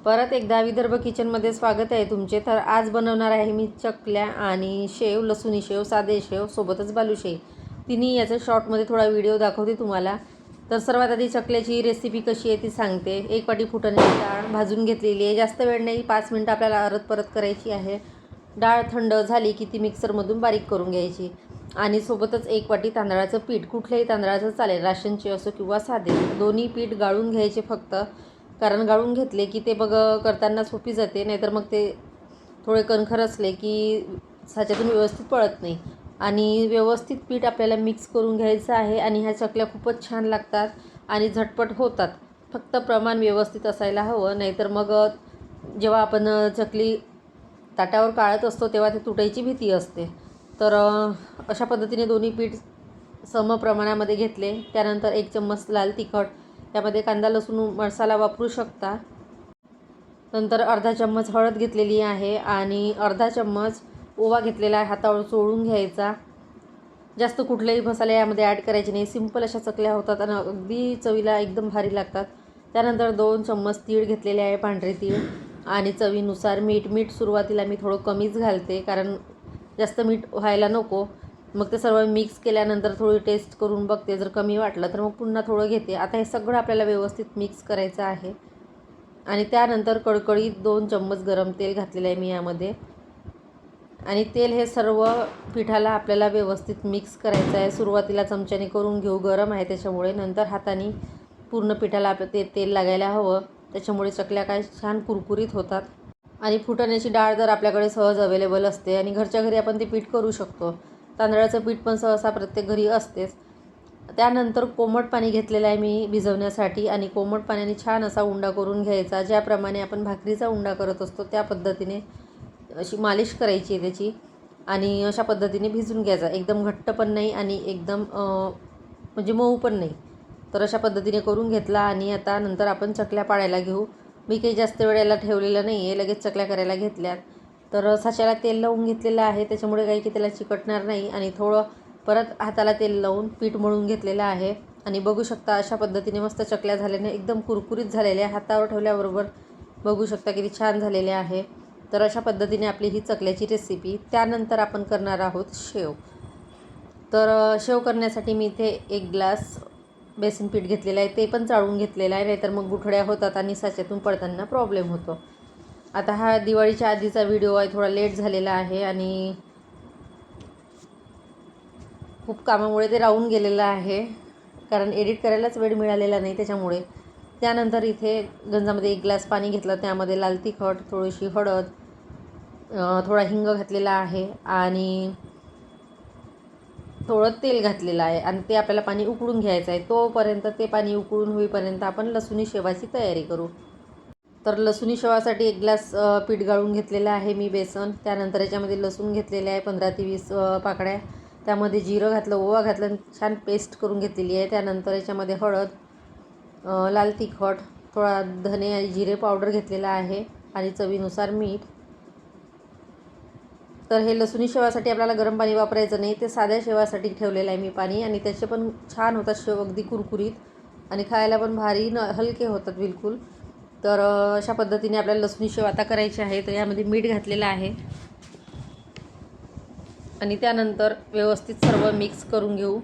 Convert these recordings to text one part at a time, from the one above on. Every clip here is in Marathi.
परत एकदा विदर्भ किचनमध्ये स्वागत आहे तुमचे। तर आज बनवणार आहे मी चकल्या आणि शेव, लसुणी शेव, साधे शेव सोबतच बालुशाही। तिन्ही याचा शॉर्टमध्ये थोडा व्हिडिओ दाखवते तुम्हाला। तर सर्वात आधी चकल्याची रेसिपी कशी आहे ती सांगते। एक वाटी फुटाण्याची डाळ भाजून घेतलेली आहे, जास्त वेळ नाही, 5 मिनिटं आपल्याला अरत परत करायची आहे। डाळ थंड झाली की ती मिक्सरमधून बारीक करून घ्यायची आणि सोबतच एक वाटी तांदळाचं पीठ, कुठल्याही तांदळाचं चालेल, राशनचे असो किंवा साधे, दोन्ही पीठ गाळून घ्यायचे फक्त, कारण गाळून घेतले की ते करताना सोपी जाते, नाहीतर मग ते थोडे कणखर असले की साच्यातून व्यवस्थित पळत नाही। आणि व्यवस्थित पीठ आपल्याला मिक्स करून घ्यायचं आहे आणि ह्या चकल्या खूपच छान लागतात आणि झटपट होतात। फक्त प्रमाण व्यवस्थित असायला हवं, नाहीतर मग जेव्हा आपण चकली ताटावर काढत असतो तेव्हा ते तुटायची भीती असते। तर अशा पद्धतीने दोन्ही पीठ समप्रमाणामध्ये घेतले। त्यानंतर 1 चम्मच लाल तिखट, त्यामध्ये कांदा लसूण मसाला वापरू शकता। नंतर अर्धा चम्मच हळद घेतलेली आहे आणि अर्धा चम्मच ओवा घेतलेला आहे, हातावर चोळून घ्यायचा। जास्त कुठलेही मसाले यामध्ये ॲड करायचे नाही, सिंपल अशा चकल्या होतात आणि अगदी चवीला एकदम भारी लागतात। त्यानंतर 2 चम्मच तीळ घेतलेले आहे, पांढरे तीळ, आणि चवीनुसार मीठ। मीठ सुरुवातीला मी थोडं कमीच घालते, कारण जास्त मीठ व्हायला नको। मग ते सर्व मिक्स केल्यानंतर थोडी टेस्ट करून बघते, जर कमी वाटलं तर मग पुन्हा थोडं घेते। आता हे सगळं आपल्याला व्यवस्थित मिक्स करायचं आहे आणि त्यानंतर कडकडीत 2 चम्मच गरम तेल घातलेलं आहे मी यामध्ये, आणि तेल हे सर्व पिठाला आपल्याला व्यवस्थित मिक्स करायचं आहे। सुरुवातीला चमच्याने करून घेऊ, गरम आहे त्याच्यामुळे, नंतर हाताने पूर्ण पिठाला ते तेल लागायला हवं, त्याच्यामुळे चकल्या काय छान कुरकुरीत होतात। आणि फुटाण्याची डाळ तर आपल्याकडे सहज अवेलेबल असते आणि घरच्या घरी आपण ते पीठ करू शकतो। तांदळाचं पीठ पण सहसा प्रत्येक घरी असतेच। त्यानंतर कोमट पाणी घेतलेलं आहे मी भिजवण्यासाठी आणि कोमट पाण्याने छान असा उंडा करून घ्यायचा। ज्याप्रमाणे आपण भाकरीचा उंडा करत असतो त्या पद्धतीने अशी मालिश करायची आहे त्याची, आणि अशा पद्धतीने भिजून घ्यायचा। एकदम घट्ट पण नाही आणि एकदम म्हणजे मऊ पण नाही। तर अशा पद्धतीने करून घेतला आणि आता नंतर आपण चकल्या पाडायला घेऊ। मी काही जास्त वेळेला ठेवलेलं नाही आहे, लगेच चकल्या करायला घेतल्यात। तर साच्याला तेल लावून घेतलेलं आहे, त्याच्यामुळे काही की त्याला चिकटणार नाही, आणि थोडं परत हाताला तेल लावून पीठ मळून घेतलेलं आहे। आणि बघू शकता अशा पद्धतीने मस्त चकल्या झाल्याने एकदम कुरकुरीत झालेल्या, हातावर ठेवल्याबरोबर बघू शकता किती छान झालेले आहे। तर अशा पद्धतीने आपली ही चकल्याची रेसिपी। त्यानंतर आपण करणार आहोत शेव। तर शेव करण्यासाठी मी इथे 1 ग्लास बेसन पीठ घेतलेलं आहे, ते पण चाळून घेतलेलं आहे, नाहीतर मग गुठळ्या होतात आणि साच्यातून पडताना प्रॉब्लेम होतो। आता हा दिवाळीच्या आधीचा व्हिडिओ आहे, थोडा लेट झालेला आहे आणि खूप कामामुळे ते राहून गेलेलं आहे, कारण एडिट करायलाच वेळ मिळालेला नाही त्याच्यामुळे। त्यानंतर इथे गंजामध्ये 1 ग्लास पाणी घेतलं, त्यामध्ये लाल तिखट, थोडीशी हळद, थोडा हिंग घातलेला आहे आणि थोडं तेल घातलेलं आहे, आणि ते आपल्याला पाणी उकळून घ्यायचं आहे। तोपर्यंत ते पाणी उकळून होईपर्यंत आपण लसुणी शेवाची तयारी करू। तर लसुणी शेवासाठी 1 ग्लास पीठ गाळून घेतलेलं आहे मी बेसन। त्यानंतर याच्यामध्ये लसूण घेतलेले आहे 15 ते 20 पाकळ्या, त्यामध्ये जिरं घातलं, ओवा घातलं, छान पेस्ट करून घेतलेली आहे। त्यानंतर याच्यामध्ये हळद, लाल तिखट, थोडा धने आणि जिरे पावडर घेतलेला आहे आणि चवीनुसार मीठ। तर हे लसुणी शेवासाठी आपल्याला गरम पाणी वापरायचं नाही, ते साध्या शेवासाठी ठेवलेलं आहे मी पाणी, आणि त्याचे पण छान होतात शेव, अगदी कुरकुरीत आणि खायला पण भारी हलके होतात बिलकुल। तर अशा पद्धतीने आपल्याला लसुणी शेव आता करायची आहे। तर यामध्ये मीठ घातलेलं आहे आणि त्यानंतर व्यवस्थित सर्व मिक्स करून घेऊ,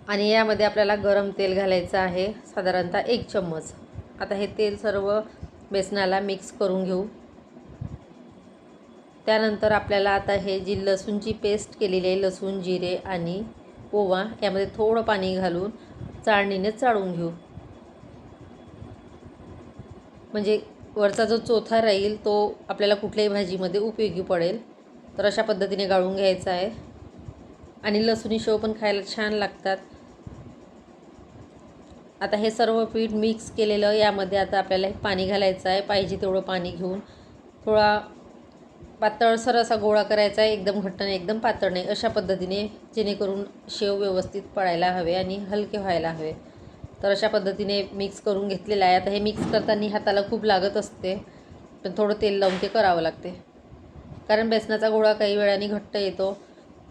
आणि यामध्ये आपल्याला गरम तेल घालायचं आहे, साधारणतः 1 चम्मच। आता हे तेल सर्व बेसनाला मिक्स करून घेऊ। त्यानंतर आपल्याला आता हे जी लसूणची पेस्ट केलेली आहे, लसूण, जिरे आणि ओवा, यामध्ये थोडं पाणी घालून चाळणीने चाळून घेऊ, म्हणजे वरचा जो चोथा राहील तो आपल्याला कुठल्याही भाजीमध्ये उपयोगी पडेल। तर अशा पद्धतीने गाळून घ्यायचा आहे, आणि लसुणी शेव पण खायला छान लागतात। आता हे सर्व पीठ मिक्स केलेलं यामध्ये आता आपल्याला पाणी घालायचं आहे, पाहिजे तेवढं पाणी घेऊन। थोडा पातळसर असा गोळा करायचा आहे, एकदम घट्ट नाही, एकदम पातळ नाही, अशा पद्धतीने, जेणेकरून शेव व्यवस्थित पडायला हवे आणि हलके व्हायला हवे। तर अशा पद्धतीने मिक्स करून घेतलेलं आहे। आता हे मिक्स करताना हाताला खूप लागत असते, पण थोडं तेल लावून ते करावं लागते, कारण बेसनाचा गोळा काही वेळाने घट्ट येतो।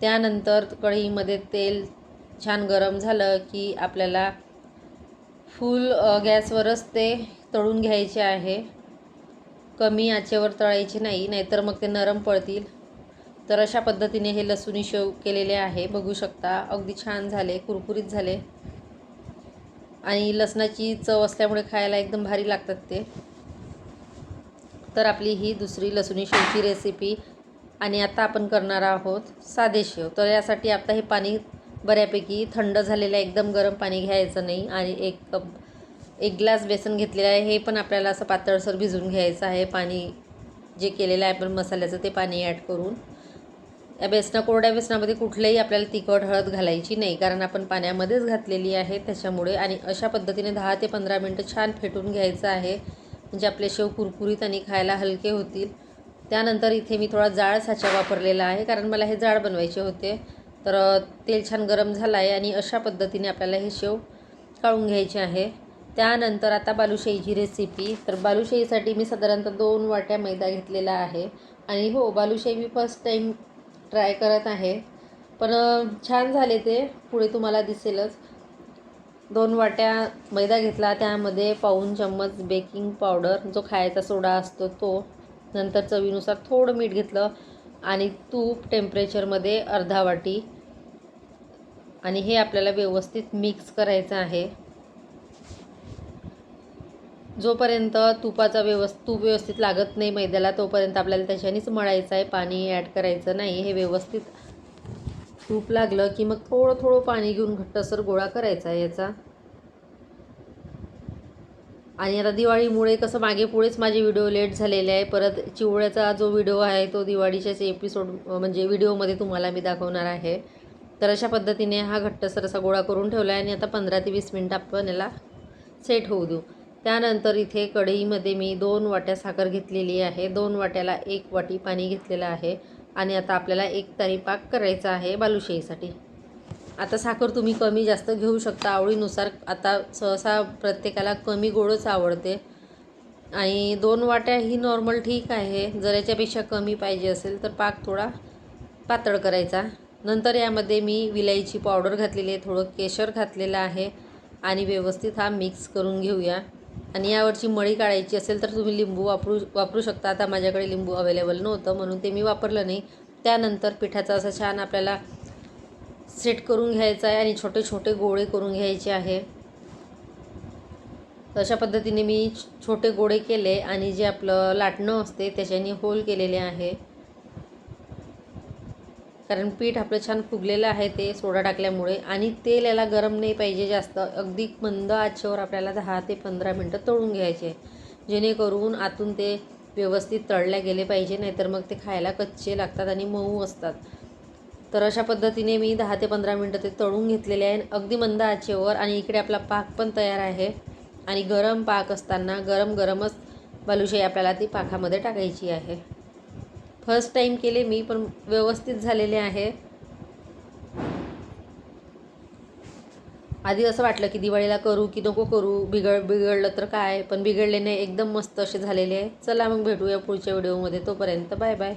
त्यानंतर कढईमध्ये तेल छान गरम झालं की आपल्याला फुल गॅसवरच ते तळून घ्यायचे आहे. कमी आचेवर तळायचे नाही, नाहीतर मग ते नरम पडतील. तर अशा पद्धतीने हे लसूणी शेव केलेले आहे. बघू शकता अगदी छान झाले, कुरकुरीत झाले आणि लसणाची चव असल्यामुळे खायला एकदम भारी लागतात ते. तर आपली ही दुसरी लसूणी शेवची रेसिपी. आणि आता आपण करणार आहोत साधे शेव. तर यासाठी आता हे पाणी बऱ्यापैकी थंड झालेलं आहे, एकदम गरम पाणी घ्यायचं नाही. आणि एक ग्लास बेसन घेतलेलं आहे, हे पण आपल्याला असं पातळसर भिजवून घ्यायचं आहे. पाणी जे केलेलं आहे आपण मसाल्याचं ते पाणी ॲड करून. या कोरड्या बेसनामध्ये कुठल्याही आपल्याला तिखट हळद घालायची नाही, कारण आपण पाण्यामध्येच घातलेली आहे त्याच्यामुळे. आणि अशा पद्धतीने 10 ते 15 मिनटं छान फेटून घ्यायचं आहे, म्हणजे आपले शेव कुरकुरीत आणि खायला हलके होतील. त्यानंतर इथे मी थोडा जाड साचा वापरलेला आहे, कारण मला हे जाड बनवायचे होते. तर तेल छान गरम झालं आहे आणि अशा पद्धतीने आपल्याला हे शेव काढून घ्यायचे आहे. त्यानंतर आता बालुशाहीची रेसिपी. तर बालुशाहीसाठी मी साधारणतः 2 वाट्या मैदा घेतलेला आहे. आणि हो, बालुशाही मी फर्स्ट टाईम ट्राय करत आहे, पण छान झाले ते, पुढे तुम्हाला दिसेलच. 2 वाट्या मैदा घेतला, त्यामध्ये पाऊण चम्मच बेकिंग पावडर, जो खायचा सोडा असतो तो, नंतर चवीनुसार थोडं मीठ घेतलं आणि तूप टेम्परेचरमध्ये अर्धा वाटी. आणि हे आपल्याला व्यवस्थित मिक्स करायचं आहे. जोपर्यंत तूप व्यवस्थित लागत नाही मैद्याला, तोपर्यंत आपल्याला त्याच्यानेच मळायचं आहे, पाणी ॲड करायचं नाही. हे व्यवस्थित तूप लागलं की मग थोडं थोडं पाणी घेऊन घट्टसर गोळा करायचा आहे याचा. आणि आता दिवाळीमुळे कसं मागे पुढेच माझे व्हिडिओ लेट झालेले आहे. परत चिवळ्याचा जो व्हिडिओ आहे तो दिवाळीच्याच एपिसोड म्हणजे व्हिडिओमध्ये तुम्हाला मी दाखवणार आहे. तर अशा पद्धतीने हा घट्टसर असा गोळा करून ठेवला आहे आणि आता 15 ते 20 मिनटं आपण याला सेट होऊ देऊ. त्यानंतर इथे कढईमध्ये मी 2 वाट्या साखर घेतलेली आहे. 2 वाट्याला 1 वाटी पाणी घेतलेलं आहे. आणि आता आपल्याला 1 तारी पाक करायचा आहे बालुशाहीसाठी. आता साखर तुम्ही कमी जास्त घेऊ शकता आवडीनुसार. आता सहसा प्रत्येकाला कमी गोडच आवडते आणि 2 वाट्या ही नॉर्मल ठीक आहे. जर याच्यापेक्षा कमी पाहिजे असेल तर पाक थोडा पातळ करायचा. नंतर यामध्ये मी विलायची पावडर घातलेली आहे, थोडं केशर घातलेलं आहे आणि व्यवस्थित हा मिक्स करून घेऊया. आणि यावरची मळी काढायची असेल तर तुम्ही लिंबू वापरू शकता. आता माझ्याकडे लिंबू अवेलेबल नव्हतं म्हणून ते मी वापरलं नाही. त्यानंतर पिठाचा असा छान आपल्याला सेट करून घ्यायचा आहे आणि छोटे छोटे गोळे करून घ्यायचे आहे. अशा पद्धतीने मी छोटे गोळे केले आणि जे आपलं लाटणं असते त्याच्याने होल केलेले आहे, कारण पीठ आपलं छान फुगलेलं आहे ते सोडा टाकल्यामुळे. आणि तेल याला गरम नाही पाहिजे जास्त, अगदी मंद आचेवर आपल्याला 10 ते 15 मिनटं तळून घ्यायचे, जेणेकरून आतून ते व्यवस्थित तळले गेले पाहिजे, नाहीतर मग ते खायला कच्चे लागतात आणि मऊ असतात. तर अशा पद्धतीने मी 10 ते 15 मिनटं ते तळून घेतलेले आहे अगदी मंद आचेवर. आणि इकडे आपला पाक पण तयार आहे आणि गरम पाक असताना गरमच बालुशाही आपल्याला ती पाकामध्ये टाकायची आहे. फर्स्ट टाईम केले मी, पण व्यवस्थित झालेले आहे. आधी असं वाटलं की दिवाळीला करू की नको करू, बिघडलं तर काय, पण बिघडले नाही, एकदम मस्त असे झालेले आहे. चला मग भेटूया पुढच्या व्हिडिओमध्ये. तोपर्यंत बाय बाय.